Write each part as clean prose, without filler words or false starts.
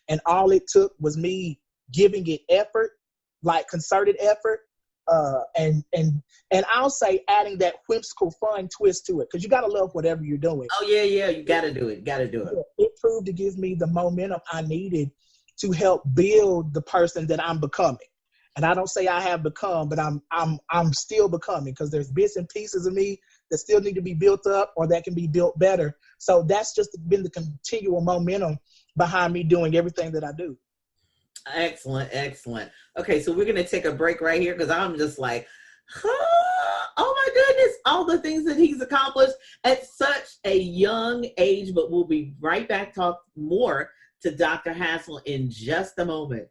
And all it took was me giving it effort, like concerted effort. And I'll say adding that whimsical fun twist to it, because you got to love whatever you're doing. Oh yeah, you got to do it. It proved to give me the momentum I needed to help build the person that I'm becoming. And I don't say I have become, but I'm still becoming, because there's bits and pieces of me that still need to be built up or that can be built better. So that's just been the continual momentum behind me doing everything that I do. Excellent. Okay, so we're going to take a break right here, because I'm just like, oh my goodness, all the things that he's accomplished at such a young age. But we'll be right back, talk more to Dr. Hassell in just a moment.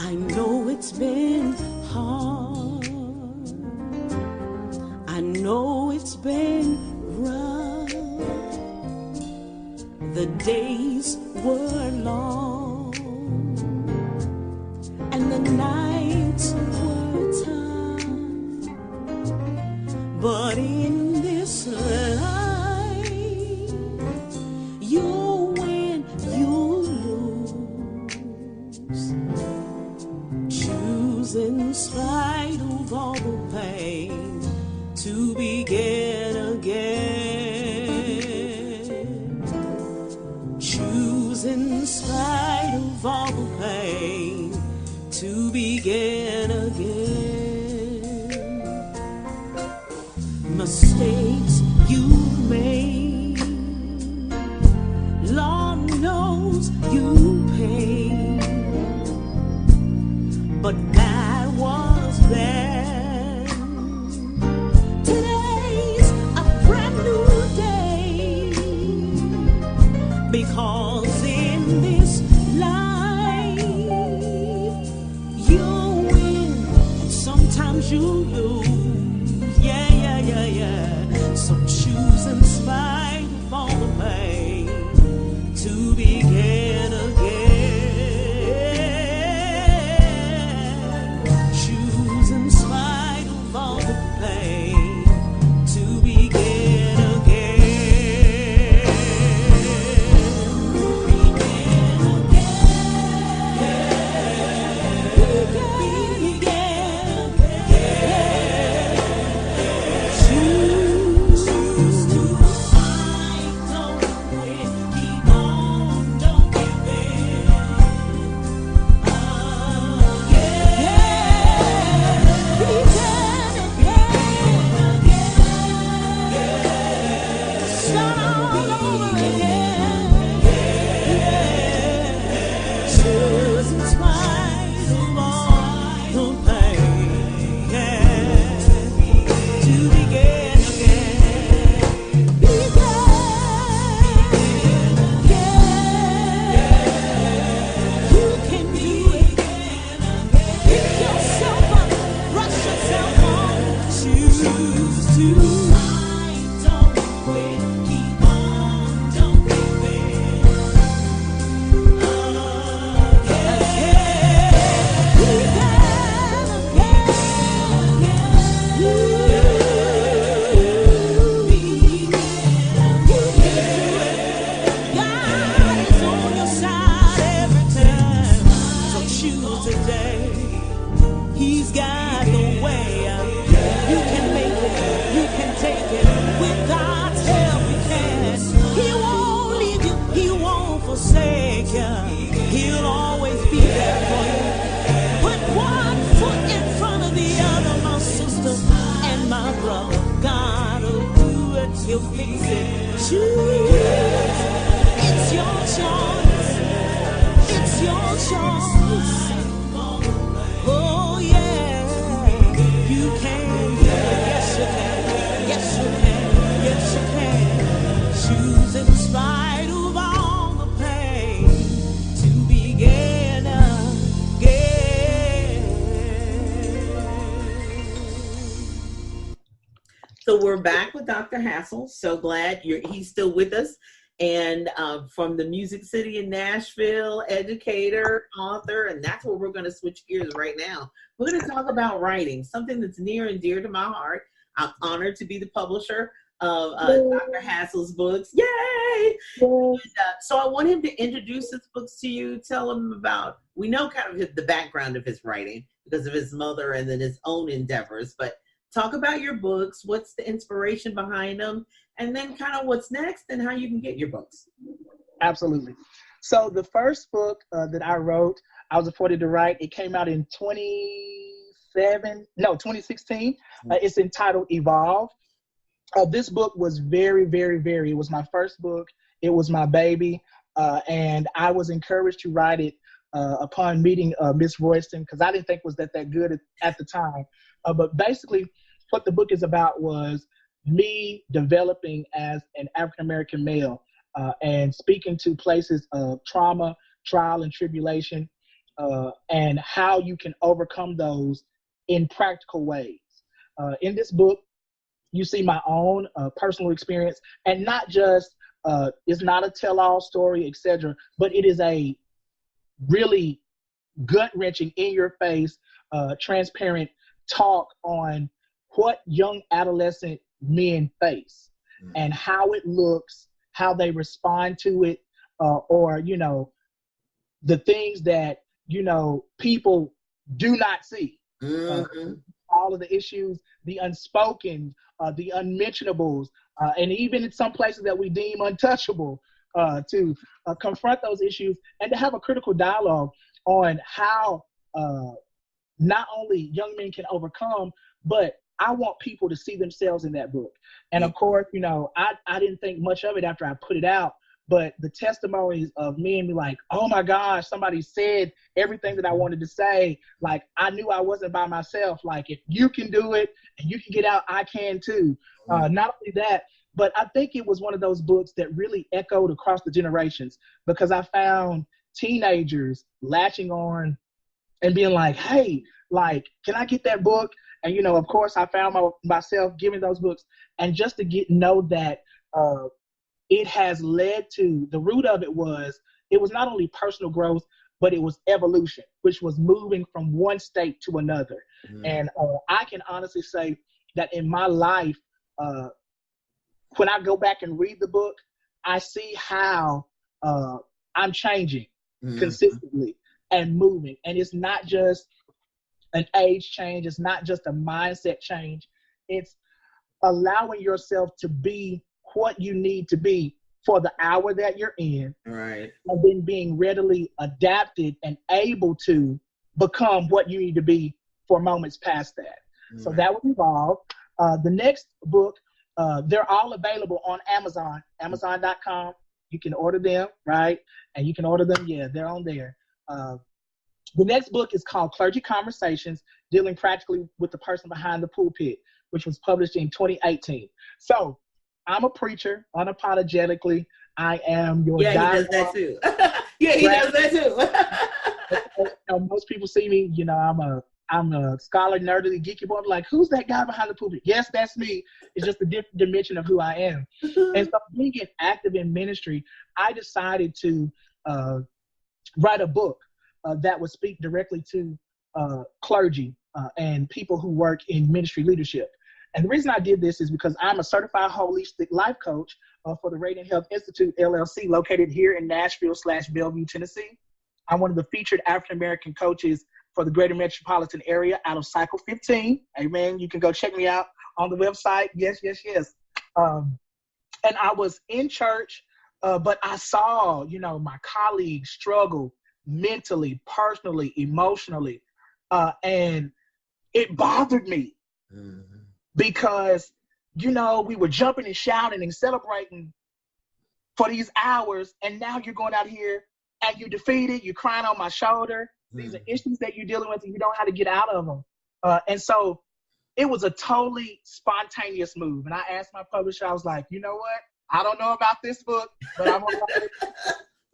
I know it's been hard. I know it's been rough. The days were long and the nights were tough. But in this life, you'll win, you'll lose. Choose in spite of all the pain to begin again. Choose in spite of all the pain to begin again. Mistakes you've made, Lord knows you paid, but that was then. Today's a brand new day, because in this life you'll win and sometimes you'll lose. Yeah. So choose in spite of all the pain to begin again. Choose in spite of all the pain to begin again. Begin again. Choose to fight, don't quit, keep on, don't give in. Start all over again. Choose in spite of all the pain to begin again. You can do it. Pick yourself up, brush yourself off. Choose to fight, don't quit, keep on, don't give in. God is on your side every time. So choose today. He's got the way out. You can make it, you can take it. With God's help, you can. He won't leave you, He won't forsake you. He'll always be there for you. Put one foot in front of the other, my sister and my brother. God'll do it, He'll fix it. Choose. It's your choice. It's your choice. Oh yeah, you can. Yes you can. Yes you can. Yes you can. Choose in spite of all the pain to begin again. So we're back with Dr. Hassell. So glad he's still with us. and from the Music City in Nashville, educator, author, and that's where we're going to switch gears right now. We're going to talk about writing, something that's near and dear to my heart. I'm honored to be the publisher of Dr. Hassell's books. Yay! And, so I want him to introduce his books to you, tell him about, we know kind of the background of his writing because of his mother and then his own endeavors, but talk about your books, what's the inspiration behind them, and then kind of what's next and how you can get your books. Absolutely. So the first book that I wrote, I was afforded to write, it came out in 2016. It's entitled Evolve. This book was very, it was my first book. It was my baby. And I was encouraged to write it upon meeting Miss Royston, because I didn't think it was that good at the time. But basically what the book is about was me developing as an African-American male and speaking to places of trauma, trial, and tribulation, and how you can overcome those in practical ways. In this book, you see my own personal experience, and not just, it's not a tell-all story, etc., but it is a really gut-wrenching, in-your-face, transparent talk on what young adolescent men face and how it looks, how they respond to it, or, you know, the things that, you know, people do not see. All of the issues, the unspoken, the unmentionables, and even in some places that we deem untouchable, to confront those issues and to have a critical dialogue on how not only young men can overcome, but I want people to see themselves in that book. And of course, you know, I didn't think much of it after I put it out, but the testimonies of men be like, oh my gosh, somebody said everything that I wanted to say. Like, I knew I wasn't by myself. Like, if you can do it and you can get out, I can too. Not only that, but I think it was one of those books that really echoed across the generations, because I found teenagers latching on and being like, hey, like, can I get that book? And, you know, of course, I found myself giving those books. And just to know that it has led to, the root of it was not only personal growth, but it was evolution, which was moving from one state to another. And I can honestly say that in my life, when I go back and read the book, I see how I'm changing consistently and moving. And it's not just an age change. It's not just a mindset change. It's allowing yourself to be what you need to be for the hour that you're in. Right. And then being readily adapted and able to become what you need to be for moments past that. Right. So that would Evolve. The next book, they're all available on Amazon, Amazon.com. You can order them, right? And you can order them, they're on there. The next book is called Clergy Conversations, dealing practically with the person behind the pulpit, which was published in 2018. So I'm a preacher, unapologetically. I am your dialogue. He does that too. He does that too. Most people see me, you know, I'm a scholar, nerdly, geeky boy. I'm like, who's that guy behind the pulpit? Yes, that's me. It's just a different dimension of who I am. And so being active in ministry, I decided to write a book that would speak directly to clergy and people who work in ministry leadership. And the reason I did this is because I'm a certified holistic life coach for the Radiant Health Institute, LLC, located here in Nashville/Bellevue, Tennessee. I'm one of the featured African-American coaches for the greater metropolitan area out of Cycle 15. Amen. You can go check me out on the website. Yes. And I was in church, but I saw, you know, my colleagues struggle mentally, personally, emotionally, and it bothered me because, you know, we were jumping and shouting and celebrating for these hours, and now you're going out here and you're defeated, you're crying on my shoulder. These are issues that you're dealing with and you don't know how to get out of them. And so it was a totally spontaneous move. And I asked my publisher, I was like, you know what? I don't know about this book, but I'm going to write it.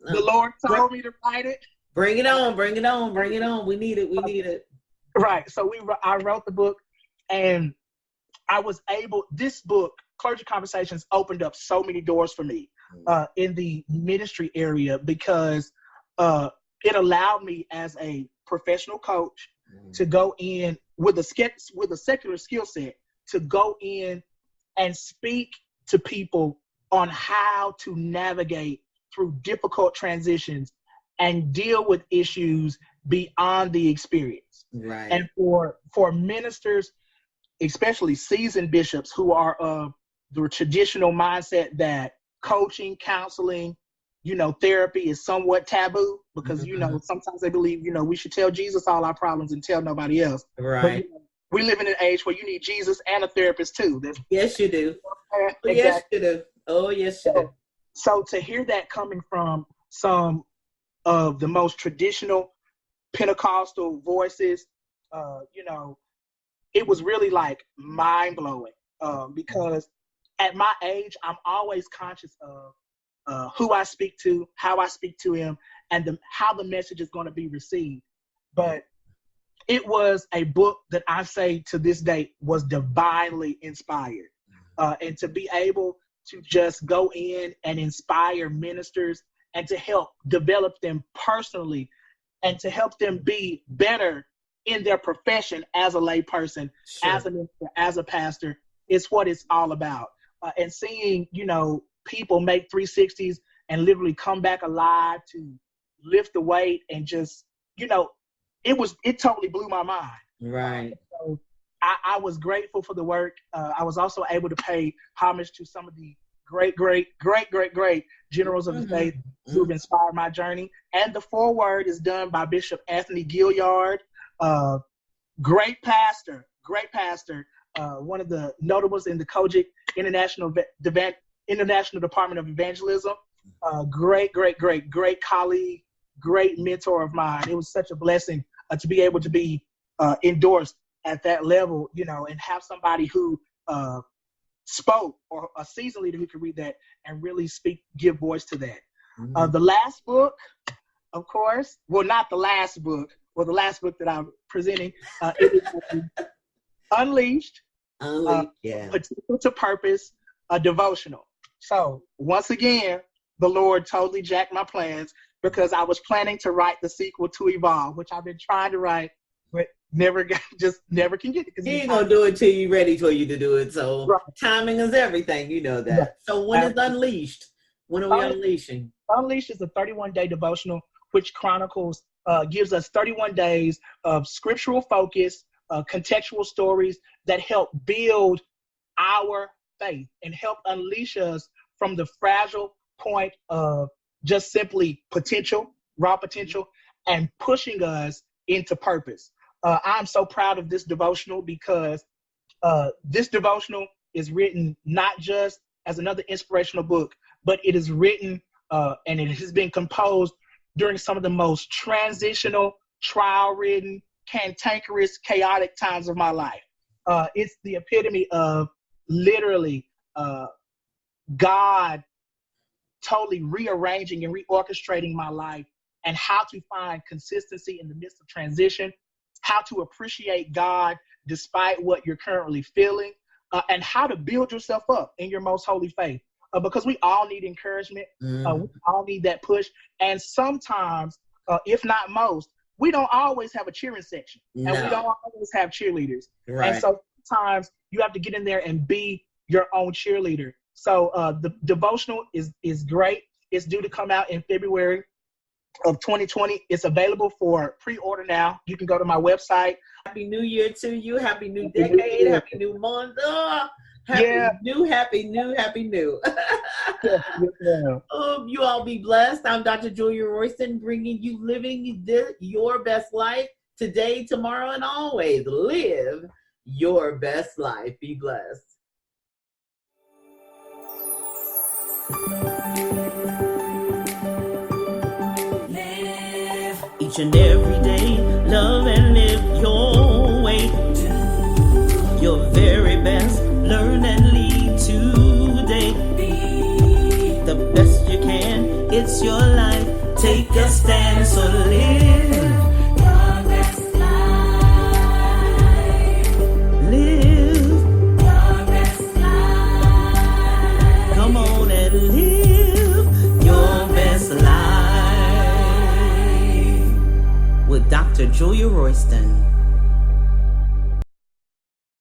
The Lord told me to write it. Bring it on. We need it. Right. So I wrote the book, and I was able, this book, Clergy Conversations, opened up so many doors for me. in the ministry area because it allowed me as a professional coach to go in with a secular skill set to go in and speak to people on how to navigate through difficult transitions and deal with issues beyond the experience. Right. And for ministers, especially seasoned bishops who are of the traditional mindset that coaching, counseling, therapy is somewhat taboo because, sometimes they believe, we should tell Jesus all our problems and tell nobody else. Right. But, we live in an age where you need Jesus and a therapist too. Yes, you do. Exactly. Yes, you do. Oh, yes, you do. So to hear that coming from some of the most traditional Pentecostal voices, it was really like mind blowing because at my age, I'm always conscious of who I speak to, how I speak to him, and how the message is going to be received. But it was a book that I say to this day was divinely inspired. And to be able to just go in and inspire ministers and to help develop them personally and to help them be better in their profession as a lay person, Sure. as a minister, as a pastor, is what it's all about. And seeing, people make 360s and literally come back alive to lift the weight and just, it totally blew my mind. Right. So I was grateful for the work. I was also able to pay homage to some of the great generals of the faith who've inspired my journey. And the foreword is done by Bishop Anthony Gilliard, great pastor, one of the notables in the Kojic International Department of Evangelism. Great colleague, great mentor of mine. It was such a blessing to be able to be endorsed at that level, and have somebody who spoke, or a seasoned leader who could read that and really give voice to that. The last book, of course, not the last book, the last book that I'm presenting, it is Unleashed, Potential to Purpose, a devotional. So once again, the Lord totally jacked my plans because I was planning to write the sequel to Evolve, which I've been trying to write, but never can get it. He ain't gonna do it till you're ready for you to do it. So right. Timing is everything, you know that. Right. So when is Unleashed? When are we unleashing? Unleashed is a 31-day devotional, which chronicles, gives us 31 days of scriptural focus, contextual stories that help build our faith and help unleash us from the fragile point of just simply raw potential, and pushing us into purpose. I'm so proud of this devotional because this devotional is written not just as another inspirational book, but it is written and it has been composed during some of the most transitional, trial-ridden, cantankerous, chaotic times of my life. It's the epitome of literally God totally rearranging and reorchestrating my life, and how to find consistency in the midst of transition, how to appreciate God despite what you're currently feeling, and how to build yourself up in your most holy faith. Because we all need encouragement. We all need that push. And sometimes, if not most, we don't always have a cheering section. No. And we don't always have cheerleaders. Right. And so sometimes you have to get in there and be your own cheerleader. So the devotional is great. It's due to come out in February of 2020. It's available for pre-order now. You can go to my website. Happy New Year to you. Happy New Decade. Happy New Month. Happy New. You all be blessed. I'm Dr. Julia Royston, bringing you living your best life today, tomorrow, and always. Live your best life. Be blessed. Live each and every day, love and live your